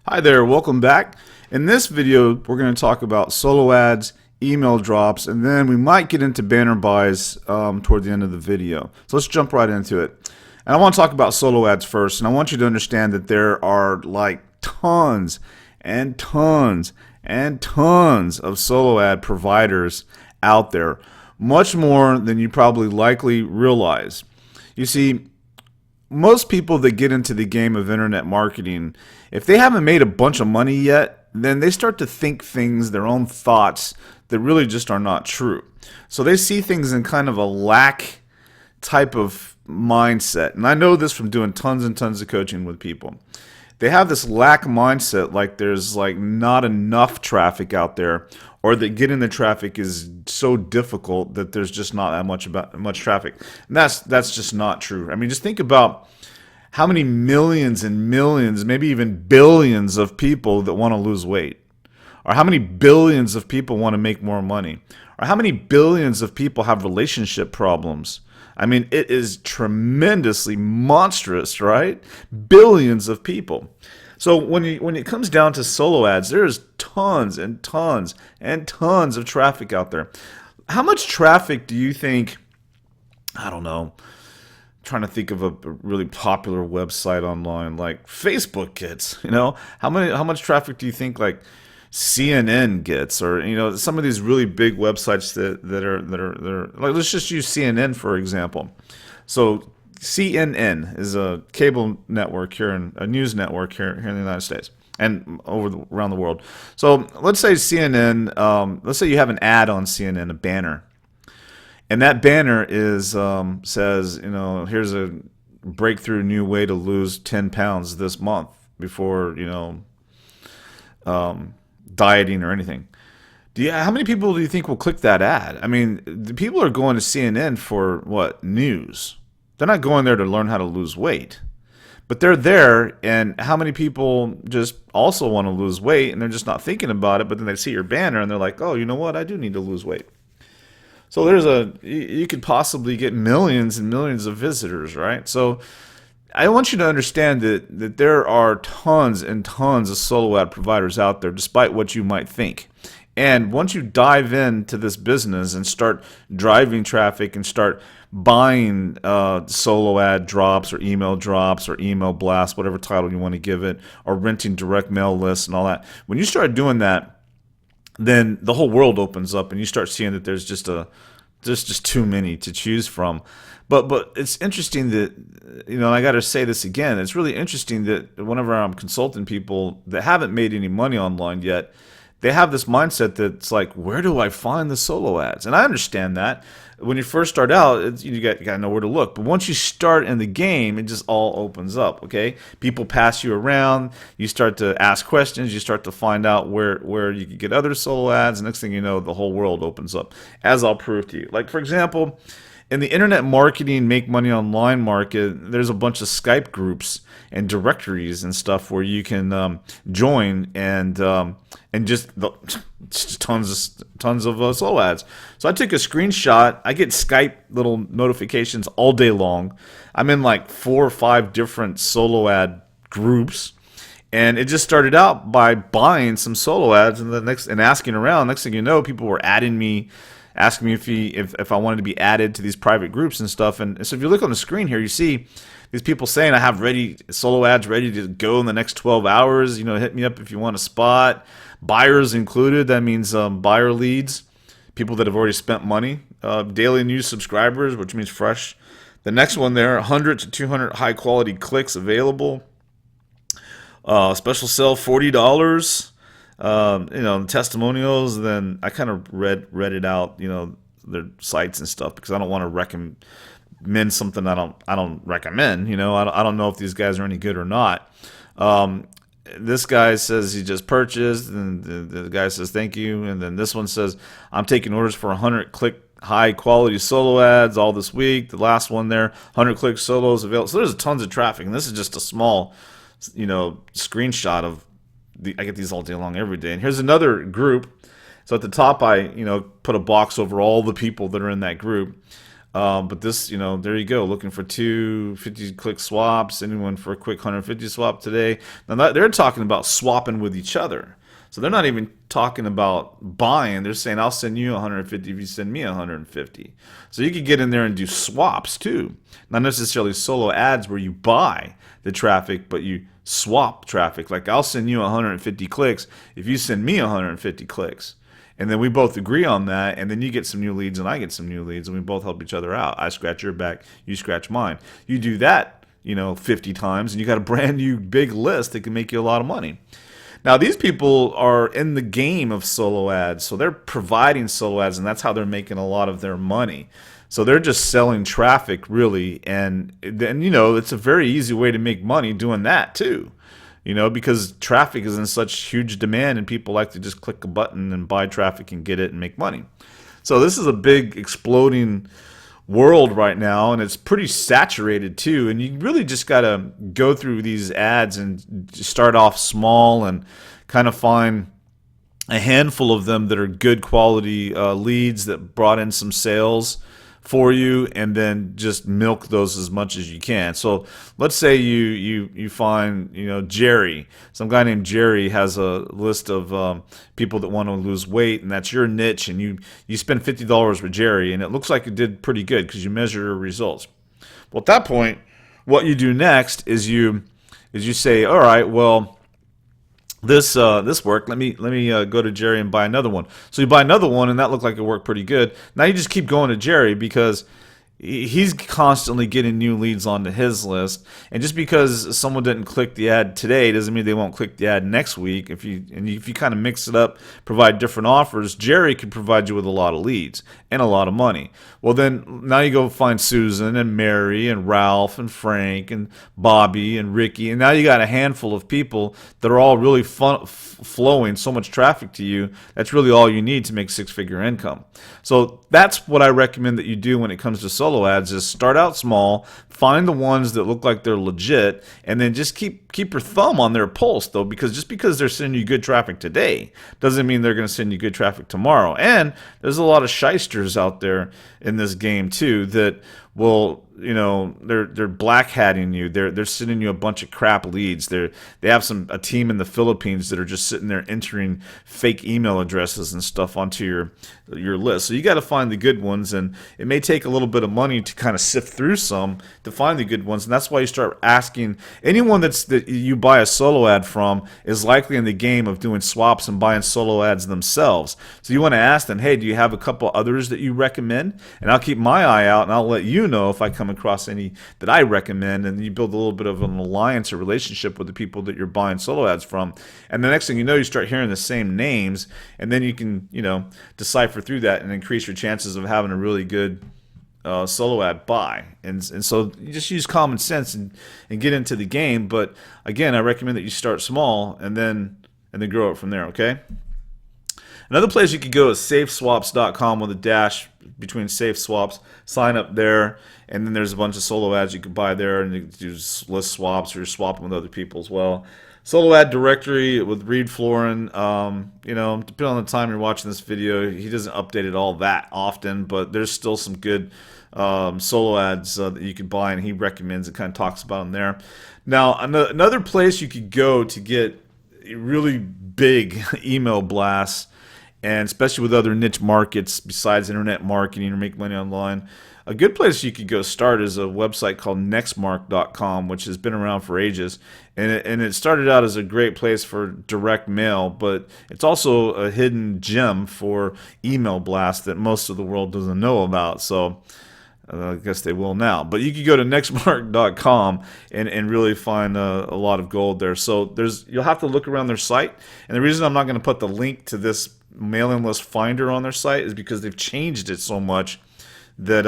Hi there, welcome back. In this video, we're going to talk about solo ads, email drops, and then we might get into banner buys toward the end of the video. So let's jump right into it. And I want to talk about solo ads first, and I want you to understand that there are like tons and tons and tons of solo ad providers out there, much more than you probably likely realize. You see, most people that get into the game of internet marketing, if they haven't made a bunch of money yet, then they start to think things, their own thoughts, that really just are not true. So they see things in kind of a lack type of mindset. And I know this from doing tons and tons of coaching with people. They have this lack mindset, like there's like not enough traffic out there, or that getting the traffic is so difficult that there's just not that much traffic. And that's just not true. I mean, just think about how many millions and millions, maybe even billions of people that want to lose weight, or how many billions of people want to make more money, or how many billions of people have relationship problems. I mean, it is tremendously monstrous, right? Billions of people. So when it comes down to solo ads, there's tons and tons and tons of traffic out there. How much traffic do you think, I don't know, trying to think of a really popular website online like Facebook gets, how much traffic do you think like CNN gets, or some of these really big websites that are like, let's just use CNN for example. So CNN is a cable network here, a news network here in the United States and around the world. So let's say CNN, let's say you have an ad on CNN, a banner, and that banner is says, here's a breakthrough new way to lose 10 pounds this month before dieting or anything. How many people do you think will click that ad? I mean, the people are going to CNN for what? News. They're not going there to learn how to lose weight. But they're there, and how many people just also want to lose weight, and they're just not thinking about it, but then they see your banner, and they're like, oh, you know what? I do need to lose weight. So you could possibly get millions and millions of visitors, right? So I want you to understand that there are tons and tons of solo ad providers out there, despite what you might think. And once you dive into this business and start driving traffic and start buying solo ad drops or email blasts, whatever title you want to give it, or renting direct mail lists and all that, when you start doing that, then the whole world opens up and you start seeing that there's just too many to choose from. But it's interesting that, and I got to say this again, it's really interesting that whenever I'm consulting people that haven't made any money online yet, they have this mindset that's like, where do I find the solo ads? And I understand that. When you first start out, you got to know where to look. But once you start in the game, it just all opens up, okay? People pass you around. You start to ask questions. You start to find out where you can get other solo ads. And next thing you know, the whole world opens up, as I'll prove to you. Like, for example, in the internet marketing, make money online market, there's a bunch of Skype groups and directories and stuff where you can join and just tons of solo ads. So I took a screenshot. I get Skype little notifications all day long. I'm in like 4 or 5 different solo ad groups. And it just started out by buying some solo ads and asking around. Next thing you know, people were adding me, asking me if I wanted to be added to these private groups and stuff. And so if you look on the screen here, you see these people saying I have solo ads ready to go in the next 12 hours. Hit me up if you want a spot. Buyers included. That means buyer leads, people that have already spent money. Daily news subscribers, which means fresh. The next one there, 100 to 200 high quality clicks available. Special sale, $40. Testimonials. Then I kind of read it out, their sites and stuff, because I don't want to recommend something I don't recommend. I don't know if these guys are any good or not. This guy says he just purchased, and the guy says thank you, and then this one says I'm taking orders for 100 click high quality solo ads all this week. The last one there, 100 click solos available. So there's tons of traffic, and this is just a small screenshot of I get these all day long every day. And here's another group. So at the top, I put a box over all the people that are in that group. But this, there you go, looking for two 50-click swaps, anyone for a quick 150 swap today. Now they're talking about swapping with each other. So they're not even talking about buying. They're saying, I'll send you 150 if you send me 150. So you could get in there and do swaps too. Not necessarily solo ads where you buy the traffic, but you swap traffic. Like I'll send you 150 clicks if you send me 150 clicks. And then we both agree on that, and then you get some new leads and I get some new leads, and we both help each other out. I scratch your back, you scratch mine. You do that, 50 times, and you got a brand new big list that can make you a lot of money. Now, these people are in the game of solo ads, so they're providing solo ads, and that's how they're making a lot of their money. So they're just selling traffic, really, and then, it's a very easy way to make money doing that, too. Because traffic is in such huge demand, and people like to just click a button and buy traffic and get it and make money. So this is a big exploding world right now, and it's pretty saturated too, and you really just got to go through these ads and start off small and kind of find a handful of them that are good quality leads that brought in some sales for you, and then just milk those as much as you can. So let's say you find Jerry, some guy named Jerry has a list of people that want to lose weight, and that's your niche, and you spend $50 with Jerry, and it looks like it did pretty good because you measure your results. Well, at that point, what you do next is you say, all right, well, this worked. Let me go to Jerry and buy another one. So you buy another one, and that looked like it worked pretty good. Now you just keep going to Jerry because he's constantly getting new leads onto his list. And just because someone didn't click the ad today doesn't mean they won't click the ad next week. If you kind of mix it up, provide different offers, Jerry could provide you with a lot of leads and a lot of money. Well, then now you go find Susan and Mary and Ralph and Frank and Bobby and Ricky, and now you got a handful of people that are all really flowing so much traffic to you. That's really all you need to make six-figure income. So that's what I recommend that you do when it comes to solo ads: is start out small, find the ones that look like they're legit, and then just keep your thumb on their pulse, though, because just because they're sending you good traffic today doesn't mean they're going to send you good traffic tomorrow. And there's a lot of shysters out there in this game too that will, they're black hatting you. They're sending you a bunch of crap leads. They have a team in the Philippines that are just sitting there entering fake email addresses and stuff onto your list. So you got to find the good ones, and it may take a little bit of money to kind of sift through some to find the good ones. And that's why you start asking anyone that you buy a solo ad from is likely in the game of doing swaps and buying solo ads themselves. So you want to ask them, hey, do you have a couple others that you recommend? And I'll keep my eye out, and I'll let you know if I come across any that I recommend, and you build a little bit of an alliance or relationship with the people that you're buying solo ads from. And the next thing you know, you start hearing the same names, and then you can, decipher through that and increase your chances of having a really good solo ad buy. And so you just use common sense and get into the game. But again, I recommend that you start small and then grow it from there, okay? Another place you could go is safeswaps.com with a dash between safe swaps. Sign up there, and then there's a bunch of solo ads you can buy there, and you can do list swaps, or you're swapping with other people as well. Solo ad directory with Reed Florin. Depending on the time you're watching this video, he doesn't update it all that often, but there's still some good solo ads that you can buy, and he recommends and kind of talks about them there. Now, another place you could go to get really big email blasts, and especially with other niche markets besides internet marketing or make money online, a good place you could go start is a website called nextmark.com, which has been around for ages. And it started out as a great place for direct mail, but it's also a hidden gem for email blasts that most of the world doesn't know about. So I guess they will now. But you could go to nextmark.com and really find a lot of gold there. So you'll have to look around their site. And the reason I'm not going to put the link to this mailing list finder on their site is because they've changed it so much that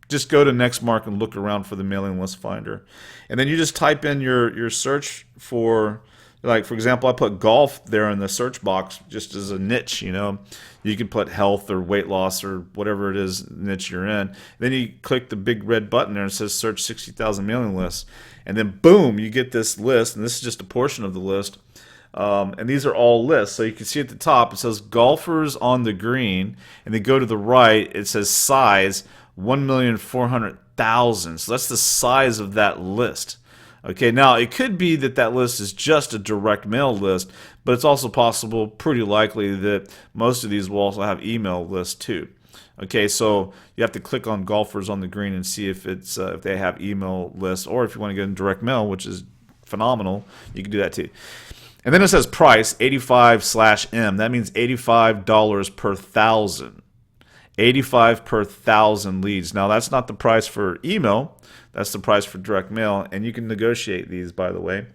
just go to Nextmark and look around for the mailing list finder, and then you just type in your search for, like, for example, I put golf there in the search box just as a niche. You can put health or weight loss or whatever it is niche you're in. Then you click the big red button there and it says search 60,000 mailing lists, and then boom, you get this list, and this is just a portion of the list And these are all lists. So you can see at the top, it says golfers on the green. And then go to the right, it says size 1,400,000. So that's the size of that list. Okay, now it could be that that list is just a direct mail list, but it's also possible, pretty likely, that most of these will also have email lists too. Okay, so you have to click on golfers on the green and see if it's if they have email lists, or if you want to get in direct mail, which is phenomenal, you can do that too. And then it says price 85/M. That means $85 per thousand. 85 per thousand leads. Now that's not the price for email. That's the price for direct mail, and you can negotiate these, by the way.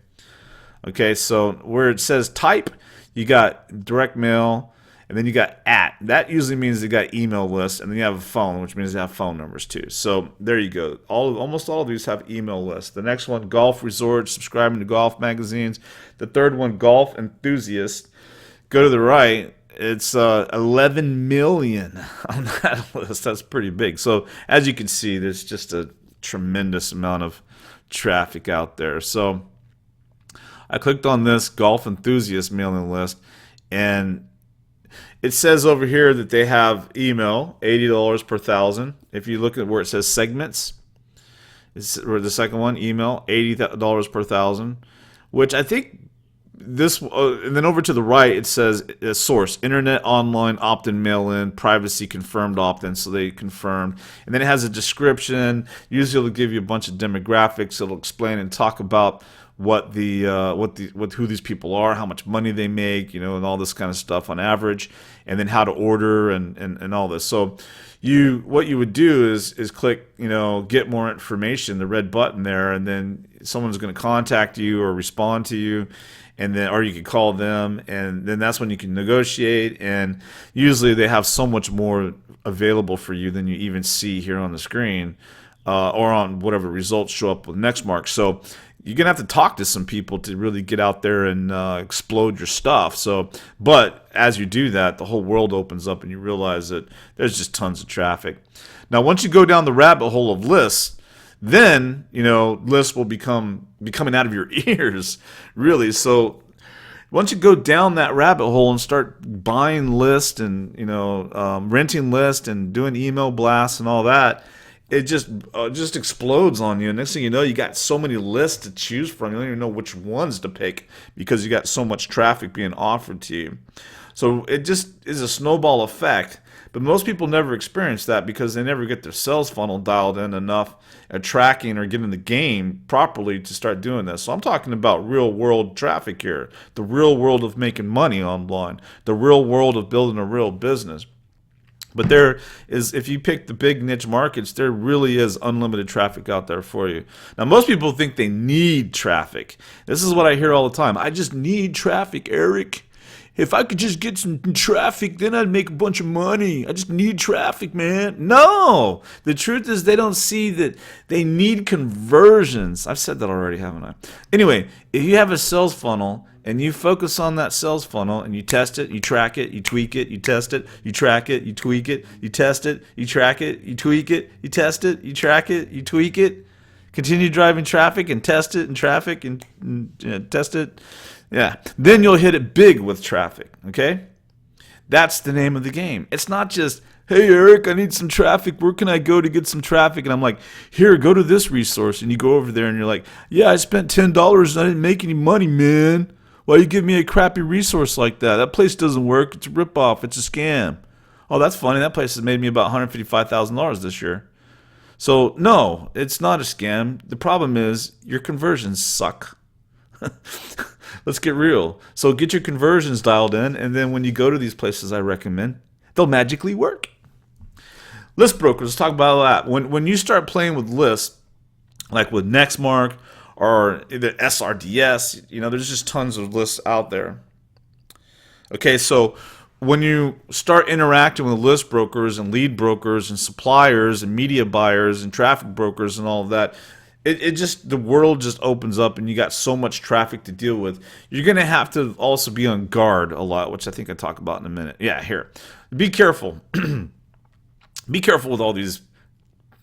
Okay, so where it says type, you got direct mail, and then you got at. That usually means they got email lists, and then you have a phone, which means they have phone numbers too. So there you go. Almost all of these have email lists. The next one, golf resort, subscribing to golf magazines. The third one, golf enthusiast. Go to the right. It's 11 million on that list. That's pretty big. So as you can see, there's just a tremendous amount of traffic out there. So I clicked on this golf enthusiast mailing list, and it says over here that they have email, $80 per thousand. If you look at where it says segments, or the second one, email, $80 per thousand, which I think this, and then over to the right it says source, internet, online, opt-in, mail-in, privacy, confirmed opt-in, so they confirmed. And then it has a description. Usually it'll give you a bunch of demographics. It'll explain and talk about who these people are, how much money they make, and all this kind of stuff on average, and then how to order and all this. So what you would do is click, get more information, the red button there, and then someone's going to contact you or respond to you, and then, or you can call them, and then that's when you can negotiate. And usually they have so much more available for you than you even see here on the screen, or on whatever results show up with Nextmark. So you're gonna have to talk to some people to really get out there and explode your stuff. But as you do that, the whole world opens up, and you realize that there's just tons of traffic. Now, once you go down the rabbit hole of lists, then lists will be coming out of your ears, really. So once you go down that rabbit hole and start buying lists and renting lists and doing email blasts and all that, it just explodes on you. And next thing you know, you got so many lists to choose from, you don't even know which ones to pick because you got so much traffic being offered to you. So it just is a snowball effect. But most people never experience that because they never get their sales funnel dialed in enough at tracking or getting the game properly to start doing this. So I'm talking about real world traffic here, the real world of making money online, the real world of building a real business. But there is, if you pick the big niche markets, there really is unlimited traffic out there for you. Now, most people think they need traffic. This is what I hear all the time. I just need traffic, Eric. If I could just get some traffic, then I'd make a bunch of money. I just need traffic, man. No! The truth is they don't see that they need conversions. I've said that already, haven't I? Anyway, if you have a sales funnel and you focus on that sales funnel and you test it, you track it, you tweak it, you test it, you track it, you tweak it, you test it, you track it, you tweak it, you test it, you track it, you tweak it, continue driving traffic and test it and traffic and test it. Yeah, then you'll hit it big with traffic, okay? That's the name of the game. It's not just, hey, Eric, I need some traffic. Where can I go to get some traffic? And I'm like, here, go to this resource. And you go over there and you're like, yeah, I spent $10 and I didn't make any money, man. Why you give me a crappy resource like that? That place doesn't work. It's a ripoff. It's a scam. Oh, that's funny. That place has made me about $155,000 this year. So, no, it's not a scam. The problem is your conversions suck. Let's get real. So get your conversions dialed in, and then when you go to these places I recommend, they'll magically work. List brokers, let's talk about that. When you start playing with lists, like with Nextmark or the SRDS, there's just tons of lists out there. Okay, so when you start interacting with list brokers and lead brokers and suppliers and media buyers and traffic brokers and all of that, the world just opens up, and you got so much traffic to deal with. You're going to have to also be on guard a lot, which I think I'll talk about in a minute. Yeah, here. Be careful. Be careful with all these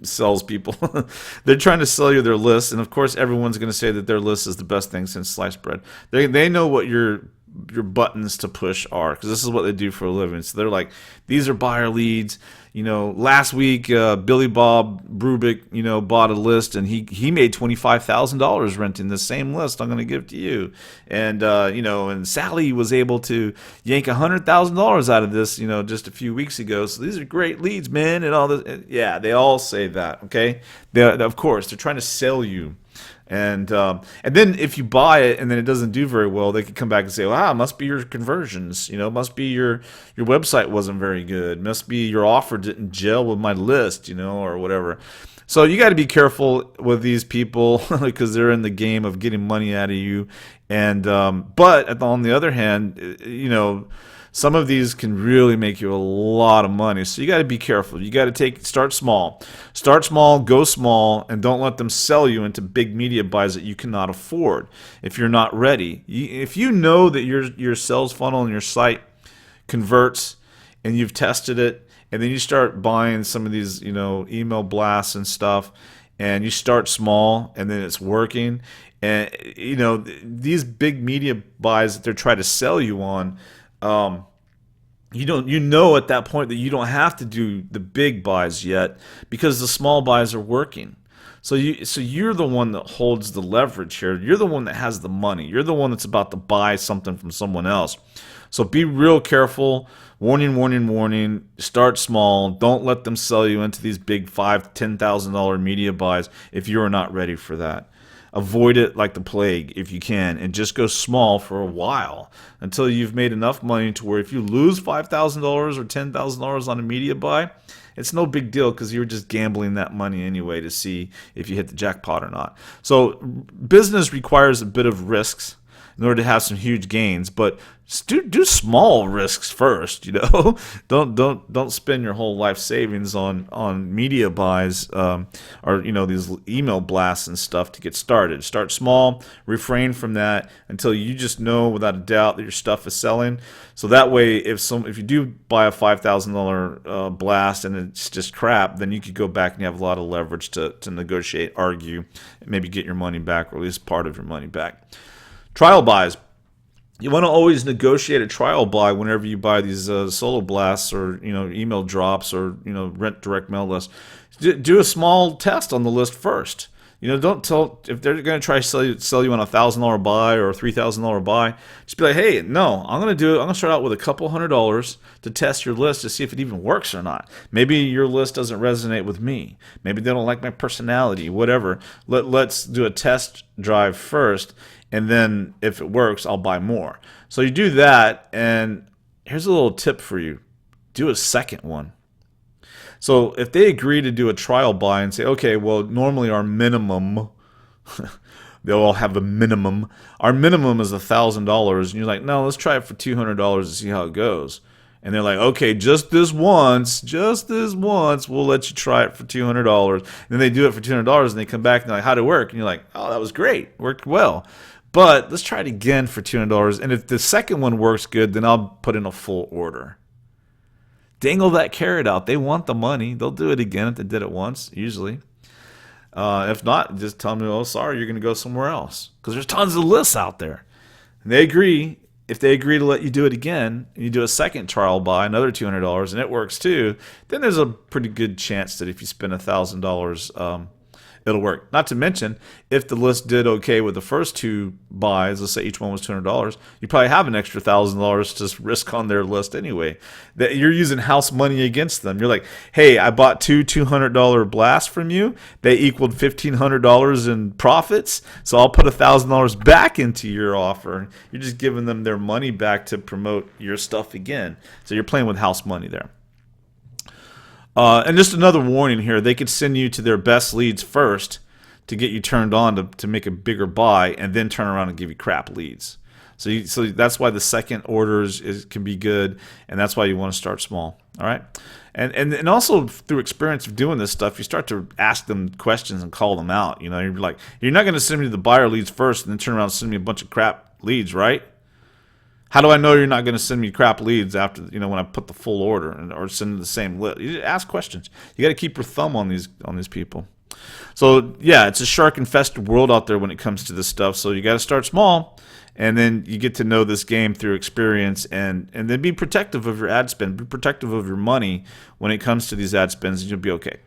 salespeople. They're trying to sell you their list, and of course everyone's going to say that their list is the best thing since sliced bread. They know what you're your buttons to push are, because this is what they do for a living. So they're like, these are buyer leads. Last week Billy Bob Brubick, bought a list, and he made $25,000 renting the same list I'm going to give to you. And and Sally was able to yank $100,000 out of this, just a few weeks ago. So these are great leads, man, and all this. Yeah, they all say that. Okay, of course they're trying to sell you. And then if you buy it and then it doesn't do very well, they could come back and say, "Wow, it must be your conversions. It must be your website wasn't very good. Must be your offer didn't gel with my list, or whatever." So you got to be careful with these people because they're in the game of getting money out of you. And but on the other hand, some of these can really make you a lot of money. So you got to be careful. You got to start small, go small, and don't let them sell you into big media buys that you cannot afford if you're not ready. If you know that your sales funnel and your site converts and you've tested it, and then you start buying some of these, email blasts and stuff, and you start small and then it's working, and these big media buys that they're trying to sell you on, you know at that point that you don't have to do the big buys yet because the small buys are working. So you're the one that holds the leverage here. You're the one that has the money. You're the one that's about to buy something from someone else. So be real careful. Warning, warning, warning. Start small. Don't let them sell you into these big $5,000 to $10,000 media buys if you're not ready for that. Avoid it like the plague if you can, and just go small for a while until you've made enough money to where if you lose $5,000 or $10,000 on a media buy, it's no big deal because you're just gambling that money anyway to see if you hit the jackpot or not. So business requires a bit of risks in order to have some huge gains, but do small risks first. Don't spend your whole life savings on media buys or these email blasts and stuff to get started. Start small, refrain from that until you just know without a doubt that your stuff is selling. So that way, if you do buy a $5,000 blast and it's just crap, then you could go back and you have a lot of leverage to negotiate, argue, and maybe get your money back, or at least part of your money back. Trial buys. You want to always negotiate a trial buy whenever you buy these solo blasts or email drops or rent direct mail lists. Do a small test on the list first. Don't tell if they're going to try to sell you on $1,000 buy or a $3,000 buy. Just be like, hey, no, I'm going to do it. I'm going to start out with a couple $100s to test your list to see if it even works or not. Maybe your list doesn't resonate with me. Maybe they don't like my personality. Whatever. Let's do a test drive first. And then if it works, I'll buy more. So you do that, and here's a little tip for you. Do a second one. So if they agree to do a trial buy and say, okay, well, normally our minimum, they'll all have a minimum. Our minimum is $1,000. And you're like, no, let's try it for $200 to see how it goes. And they're like, okay, just this once, we'll let you try it for $200. And then they do it for $200, and they come back and they're like, how'd it work? And you're like, oh, that was great. Worked well. But let's try it again for $200. And if the second one works good, then I'll put in a full order. Dangle that carrot out. They want the money. They'll do it again if they did it once, usually. If not, just tell them, oh, sorry, you're going to go somewhere else. Because there's tons of lists out there. And they agree. If they agree to let you do it again, and you do a second trial buy, another $200, and it works too, then there's a pretty good chance that if you spend $1,000, it'll work. Not to mention, if the list did okay with the first two buys, let's say each one was $200, you probably have an extra $1,000 to risk on their list anyway. That you're using house money against them. You're like, hey, I bought two $200 blasts from you. They equaled $1,500 in profits, so I'll put $1,000 back into your offer. You're just giving them their money back to promote your stuff again. So you're playing with house money there. And just another warning here, they could send you to their best leads first to get you turned on to make a bigger buy, and then turn around and give you crap leads. So that's why the second orders can be good, and that's why you want to start small. All right, and also through experience of doing this stuff, you start to ask them questions and call them out. You're like, you're not going to send me the buyer leads first and then turn around and send me a bunch of crap leads, right? How do I know you're not going to send me crap leads after when I put the full order or send the same list? You ask questions. You got to keep your thumb on these people. So yeah, it's a shark-infested world out there when it comes to this stuff. So you got to start small And then you get to know this game through experience, and then be protective of your ad spend. Be protective of your money when it comes to these ad spends, and you'll be okay.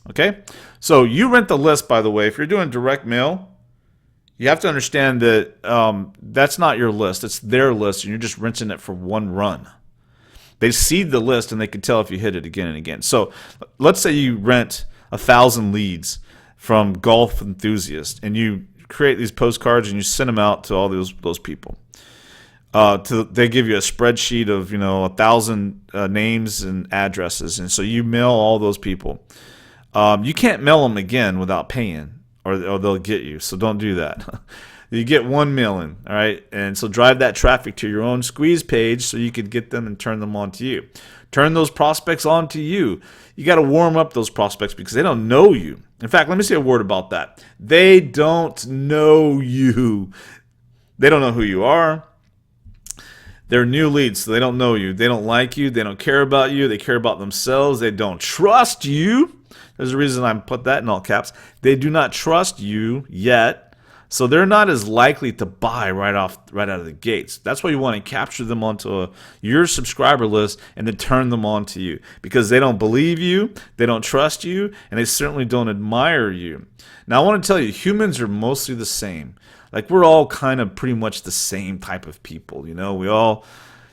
Okay? So you rent the list, by the way. If you're doing direct mail, you have to understand that that's not your list. It's their list, and you're just renting it for one run. They seed the list, and they can tell if you hit it again and again. So let's say you rent 1,000 leads from golf enthusiasts, and you create these postcards and you send them out to all those people. They give you a spreadsheet of 1,000 names and addresses, and so you mail all those people. You can't mail them again without paying, or they'll get you. So don't do that. You get one mailing, all right? And so drive that traffic to your own squeeze page so you can get them and turn them on to you. Turn those prospects on to you. You got to warm up those prospects because they don't know you. In fact, let me say a word about that. They don't know you. They don't know who you are. They're new leads, so they don't know you. They don't like you. They don't care about you. They care about themselves. They don't trust you. There's a reason I put that in all caps. They do not trust you yet, so they're not as likely to buy right out of the gates. That's why you want to capture them onto your subscriber list and then turn them on to you, because they don't believe you, they don't trust you, and they certainly don't admire you. Now, I want to tell you, humans are mostly the same. Like, we're all kind of pretty much the same type of people. We all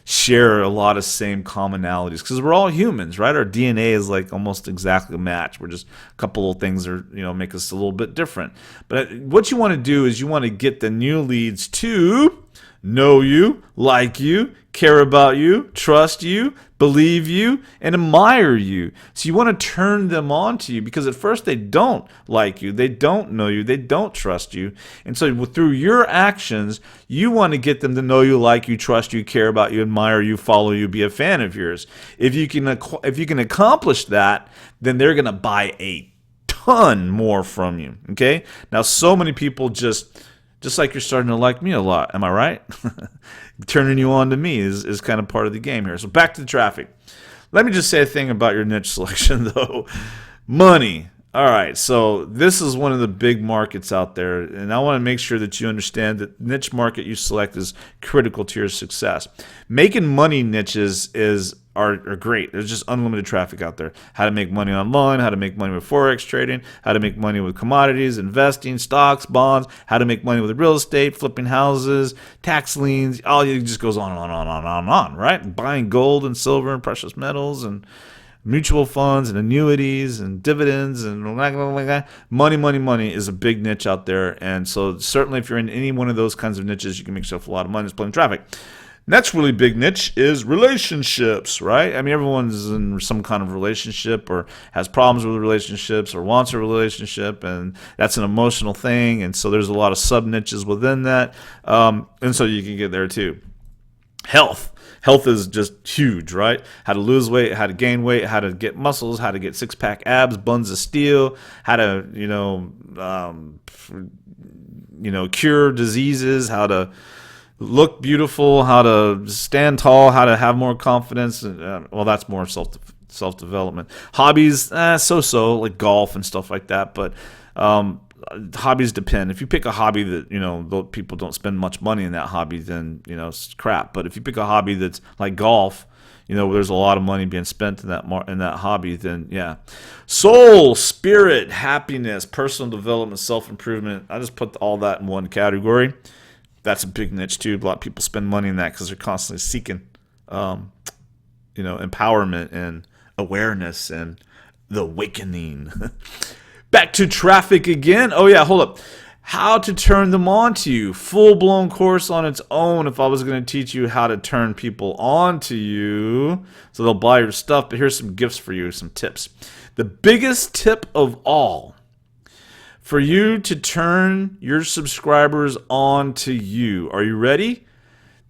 share a lot of same commonalities because we're all humans, right? Our DNA is like almost exactly a match. We're just a couple of things that make us a little bit different. But what you want to do is you want to get the new leads to know you, like you, care about you, trust you, believe you, and admire you. So you want to turn them on to you, because at first they don't like you, they don't know you, they don't trust you. And so through your actions, you want to get them to know you, like you, trust you, care about you, admire you, follow you, be a fan of yours. If you can accomplish that, then they're going to buy a ton more from you. Okay? Now, so many people just like you're starting to like me a lot. Am I right? Turning you on to me is kind of part of the game here. So back to the traffic. Let me just say a thing about your niche selection, though. Money. All right, so this is one of the big markets out there, and I want to make sure that you understand that niche market you select is critical to your success. Making money niches are great. There's just unlimited traffic out there. How to make money online, how to make money with Forex trading, how to make money with commodities, investing, stocks, bonds, how to make money with real estate, flipping houses, tax liens. It just goes on and on and on and on, right? Buying gold and silver and precious metals and mutual funds and annuities and dividends and money is a big niche out there. And so certainly if you're in any one of those kinds of niches, you can make yourself a lot of money just playing traffic. Next really big niche is relationships, right? I mean, everyone's in some kind of relationship or has problems with relationships or wants a relationship, and that's an emotional thing. And so there's a lot of sub niches within that. And so you can get there too. Health. Health is just huge, right? How to lose weight, how to gain weight, how to get muscles, how to get six-pack abs, buns of steel, how to, cure diseases, how to look beautiful, how to stand tall, how to have more confidence. Well, that's more self-development. Hobbies, so-so, like golf and stuff like that, but hobbies depend. If you pick a hobby that people don't spend much money in that hobby, then it's crap. But if you pick a hobby that's like golf, where there's a lot of money being spent in that hobby, then yeah. Soul, spirit, happiness, personal development, self-improvement. I just put all that in one category. That's a big niche too. A lot of people spend money in that because they're constantly seeking empowerment and awareness and the awakening. Back to traffic again. Oh yeah, hold up. How to turn them on to you. Full-blown course on its own if I was going to teach you how to turn people on to you so they'll buy your stuff. But here's some gifts for you, some tips. The biggest tip of all for you to turn your subscribers on to you. Are you ready?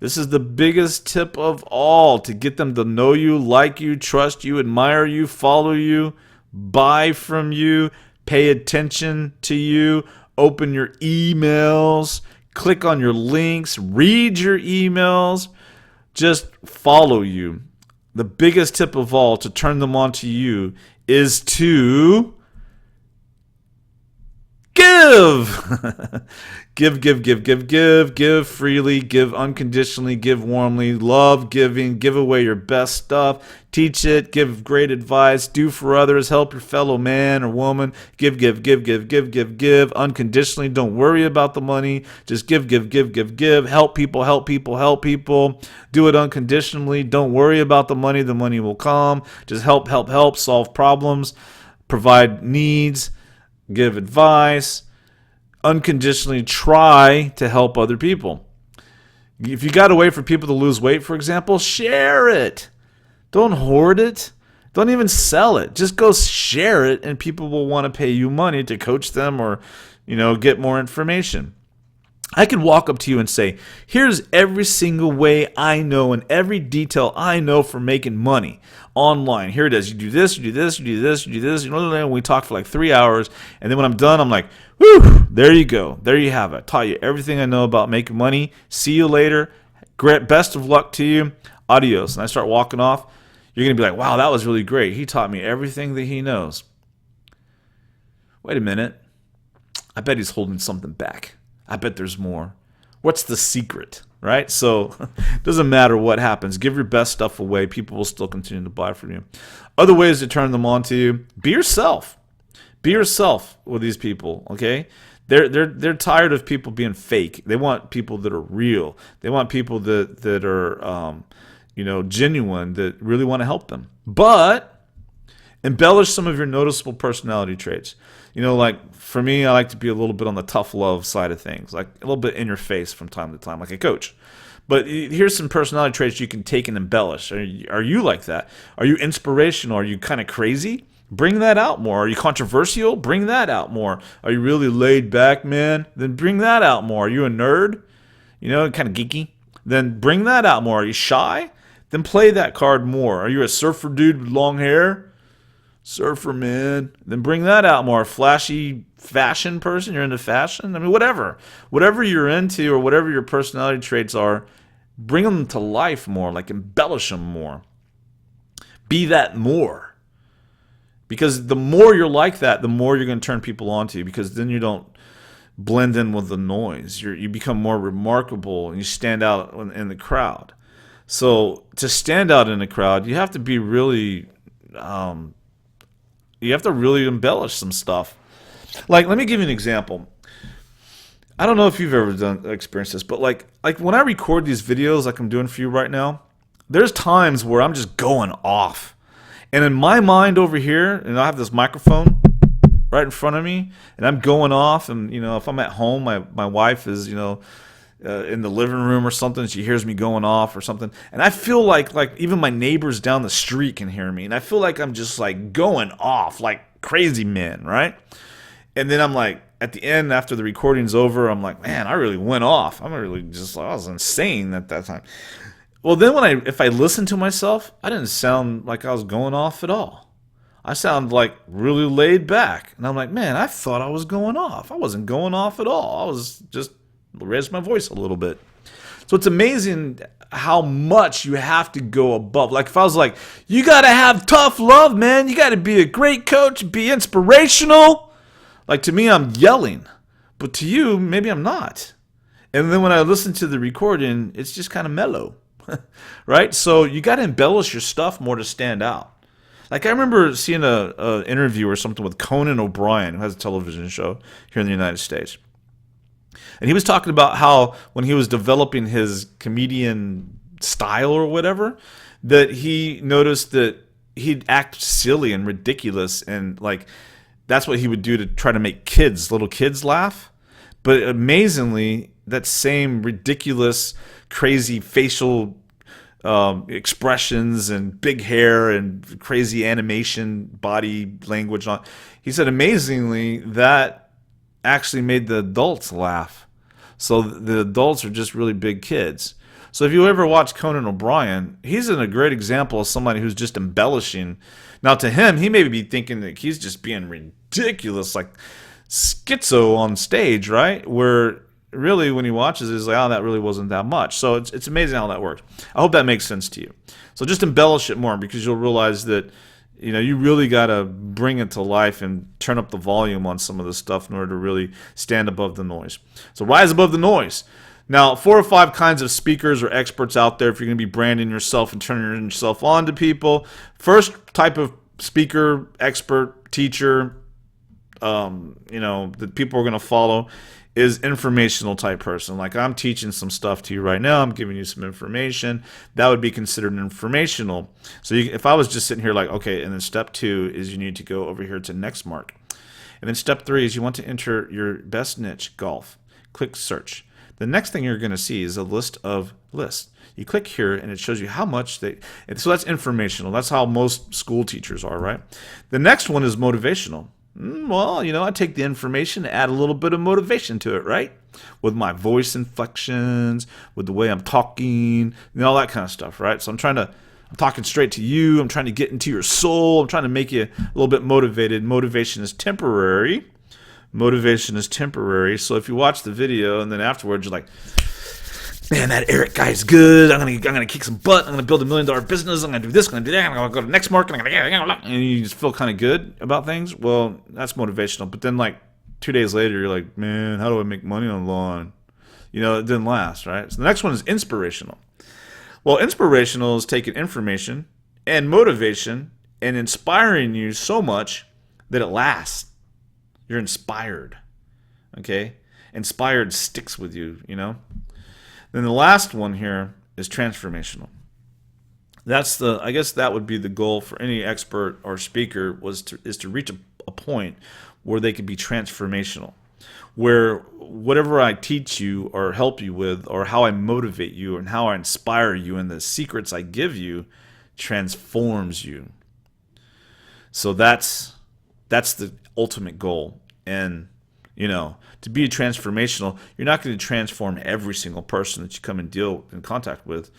This is the biggest tip of all to get them to know you, like you, trust you, admire you, follow you, buy from you, pay attention to you, open your emails, click on your links, read your emails, just follow you. The biggest tip of all to turn them on to you is to Give! Give freely, give unconditionally, give warmly, love giving, give away your best stuff, teach it, give great advice, do for others, help your fellow man or woman, give unconditionally, don't worry about the money, just give, help people, do it unconditionally, don't worry about the money will come, just help, solve problems, provide needs, give advice, unconditionally try to help other people. If you got a way for people to lose weight, for example, share it. Don't hoard it. Don't even sell it. Just go share it, and people will want to pay you money to coach them or, get more information. I could walk up to you and say, here's every single way I know and every detail I know for making money online. Here it is. You do this, you do this, you do this, you do this. We talk for like 3 hours. And then when I'm done, I'm like, whew, there you go. There you have it. I taught you everything I know about making money. See you later. Great. Best of luck to you. Adios. And I start walking off. You're going to be like, wow, that was really great. He taught me everything that he knows. Wait a minute. I bet he's holding something back. I bet there's more. What's the secret, right? So it doesn't matter what happens. Give your best stuff away. People will still continue to buy from you. Other ways to turn them on to you. Be yourself. Be yourself with these people, okay? They're tired of people being fake. They want people that are real. They want people that are genuine, that really want to help them. But embellish some of your noticeable personality traits. Like for me, I like to be a little bit on the tough love side of things, like a little bit in your face from time to time, like a coach. But here's some personality traits you can take and embellish. Are you like that? Are you inspirational? Are you kind of crazy? Bring that out more. Are you controversial? Bring that out more. Are you really laid back, man? Then bring that out more. Are you a nerd? Kind of geeky? Then bring that out more. Are you shy? Then play that card more. Are you a surfer dude with long hair? Surfer, man. Then bring that out more. Flashy fashion person? You're into fashion? I mean, whatever. Whatever you're into or whatever your personality traits are, bring them to life more. Like embellish them more. Be that more. Because the more you're like that, the more you're going to turn people on to you. Because then you don't blend in with the noise. You become more remarkable and you stand out in the crowd. So to stand out in the crowd, you have to be really... you have to really embellish some stuff. Like, let me give you an example. I don't know if you've ever experienced this, but like when I record these videos like I'm doing for you right now, there's times where I'm just going off. And in my mind over here, and I have this microphone right in front of me, and I'm going off, and if I'm at home, my wife is, in the living room or something, she hears me going off or something, and I feel like even my neighbors down the street can hear me, and I feel like I'm just like going off like crazy men, right? And then I'm like, at the end, after the recording's over, I'm like, man, I really went off. I was insane at that time. Well, then if I listen to myself, I didn't sound like I was going off at all. I sound like really laid back, and I'm like, man, I thought I was going off. I wasn't going off at all. I was just raised my voice a little bit. So it's amazing how much you have to go above. Like if I was like, you got to have tough love, man. You got to be a great coach, be inspirational. Like to me, I'm yelling. But to you, maybe I'm not. And then when I listen to the recording, it's just kind of mellow. Right? So you got to embellish your stuff more to stand out. Like I remember seeing a interview or something with Conan O'Brien, who has a television show here in the United States. And he was talking about how when he was developing his comedian style or whatever, that he noticed that he'd act silly and ridiculous, and like that's what he would do to try to make little kids laugh. But amazingly, that same ridiculous, crazy facial expressions and big hair and crazy animation, body language, he said amazingly that actually made the adults laugh. So the adults are just really big kids. So if you ever watch Conan O'Brien, he's a great example of somebody who's just embellishing. Now to him, he may be thinking that he's just being ridiculous, like schizo on stage, right? Where really when he watches it, he's like, oh, that really wasn't that much. So it's amazing how that works. I hope that makes sense to you. So just embellish it more, because you'll realize that You really got to bring it to life and turn up the volume on some of this stuff in order to really stand above the noise. So rise above the noise. Now, 4 or 5 kinds of speakers or experts out there if you're going to be branding yourself and turning yourself on to people. First type of speaker, expert, teacher, that people are going to follow is informational type person. Like, I'm teaching some stuff to you right now. I'm giving you some information. That would be considered informational. So if I was just sitting here like, okay, and then step 2 is you need to go over here to next mark. And then step 3 is you want to enter your best niche, golf. Click search. The next thing you're going to see is a list of lists. You click here and it shows you how much so that's informational. That's how most school teachers are, right? The next one is motivational. Well, I take the information, add a little bit of motivation to it, right? With my voice inflections, with the way I'm talking, all that kind of stuff, right? So I'm talking straight to you. I'm trying to get into your soul. I'm trying to make you a little bit motivated. Motivation is temporary. So if you watch the video and then afterwards you're like, man, that Eric guy's good. I'm gonna kick some butt. I'm gonna build $1 million business. I'm gonna do this. I'm gonna do that. I'm gonna go to the next market. And you just feel kind of good about things. Well, that's motivational. But then, like 2 days later, you're like, man, how do I make money online? It didn't last, right? So the next one is inspirational. Well, inspirational is taking information and motivation and inspiring you so much that it lasts. You're inspired. Okay, inspired sticks with you. Then the last one here is transformational. I guess that would be the goal for any expert or speaker is to reach a point where they can be transformational, where whatever I teach you or help you with, or how I motivate you and how I inspire you and the secrets I give you transforms you. So that's the ultimate goal. And to be transformational, you're not going to transform every single person that you come and deal in contact with,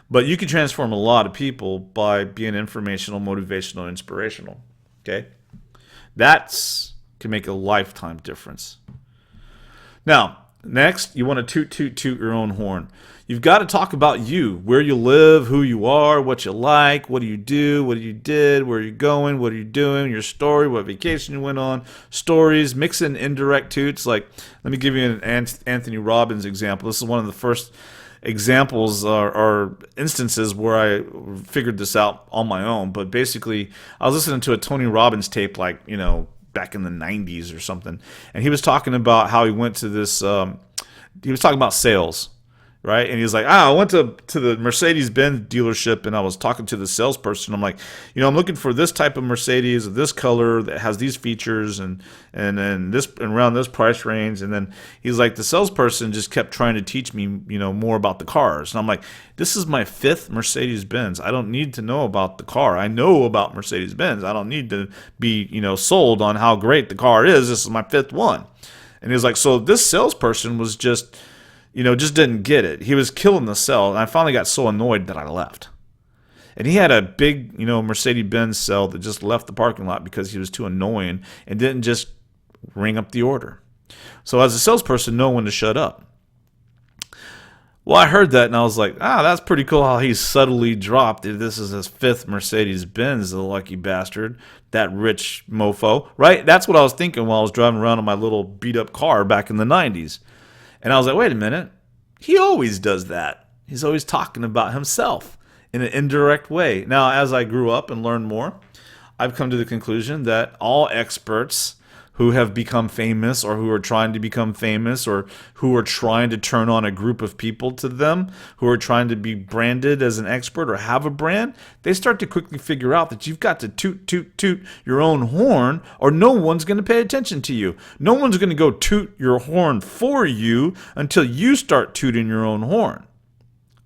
but you can transform a lot of people by being informational, motivational, inspirational. Okay, can make a lifetime difference. Now, next, you want to toot your own horn. You've got to talk about you, where you live, who you are, what you like, what do you do, what you did, where you're going, what are you doing, your story, what vacation you went on, stories, mix in indirect toots. Like, let me give you an Anthony Robbins example. This is one of the first examples or instances where I figured this out on my own. But basically, I was listening to a Tony Robbins tape back in the 90s or something. And he was talking about how he went to this, he was talking about sales. Right? And he was like, I went to the Mercedes-Benz dealership and I was talking to the salesperson. I'm like, I'm looking for this type of Mercedes of this color that has these features and this and around this price range. And then he's like, the salesperson just kept trying to teach me, more about the cars. And I'm like, this is my 5th Mercedes-Benz. I don't need to know about the car. I know about Mercedes-Benz. I don't need to be, sold on how great the car is. This is my 5th one. And he was like, so this salesperson was just didn't get it. He was killing the sell, and I finally got so annoyed that I left. And he had a big, Mercedes-Benz sell that just left the parking lot because he was too annoying and didn't just ring up the order. So as a salesperson, know when to shut up. Well, I heard that, and I was like, that's pretty cool how he subtly dropped. This is his 5th Mercedes-Benz, the lucky bastard, that rich mofo, right? That's what I was thinking while I was driving around in my little beat-up car back in the 90s. And I was like, wait a minute. He always does that. He's always talking about himself in an indirect way. Now, as I grew up and learned more, I've come to the conclusion that all experts who have become famous or who are trying to become famous or who are trying to turn on a group of people to them, who are trying to be branded as an expert or have a brand, they start to quickly figure out that you've got to toot your own horn or no one's going to pay attention to you. No one's going to go toot your horn for you until you start tooting your own horn.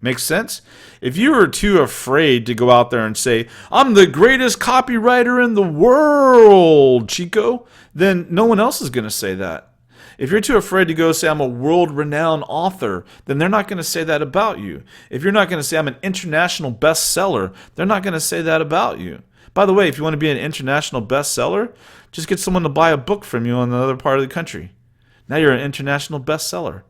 Makes sense? If you are too afraid to go out there and say, I'm the greatest copywriter in the world, Chico, then no one else is going to say that. If you're too afraid to go say, I'm a world-renowned author, then they're not going to say that about you. If you're not going to say, I'm an international bestseller, they're not going to say that about you. By the way, if you want to be an international bestseller, just get someone to buy a book from you in another part of the country. Now you're an international bestseller.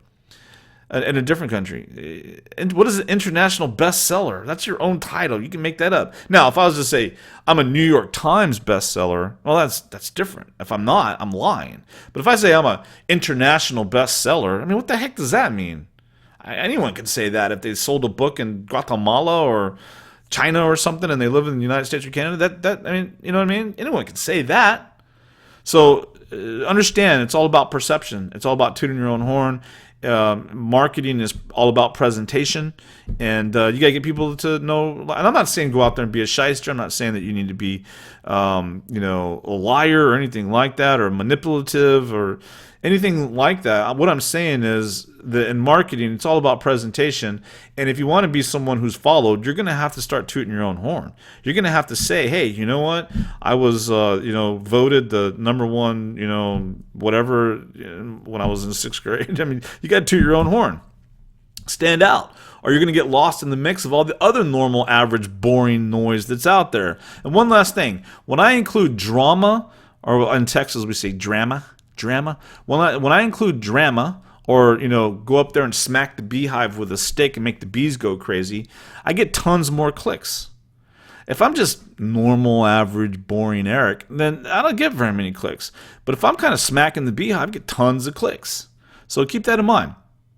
in a different country. And what is an international bestseller? That's your own title. You can make that up. Now, if I was to say I'm a New York Times bestseller, well, that's different. If I'm not, I'm lying. But if I say I'm a international bestseller, I mean, what the heck does that mean? Anyone can say that if they sold a book in Guatemala or China or something, and they live in the United States or Canada. That I mean, you know what I mean? Anyone can say that. So understand, it's all about perception. It's all about tooting your own horn. Marketing is all about presentation, and you gotta get people to know. And I'm not saying go out there and be a shyster. I'm not saying that you need to be, a liar or anything like that, or manipulative or anything like that. What I'm saying is that in marketing, it's all about presentation. And if you want to be someone who's followed, you're going to have to start tooting your own horn. You're going to have to say, hey, you know what? I was, voted the #1, whatever, when I was in 6th grade. I mean, you got to toot your own horn. Stand out, or you're going to get lost in the mix of all the other normal, average, boring noise that's out there. And one last thing, when I include drama, or in Texas we say drama, when I include drama, or go up there and smack the beehive with a stick and make the bees go crazy, I get tons more clicks. If I'm just normal, average, boring Eric, then I don't get very many clicks. But if I'm kind of smacking the beehive, I get tons of clicks. So keep that in mind.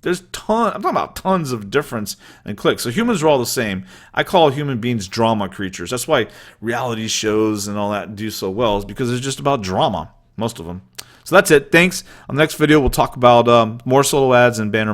I'm talking about tons of difference in clicks. So humans are all the same. I call human beings drama creatures. That's why reality shows and all that do so well, is because it's just about drama, most of them. So that's it. Thanks. On the next video, we'll talk about more solo ads and banner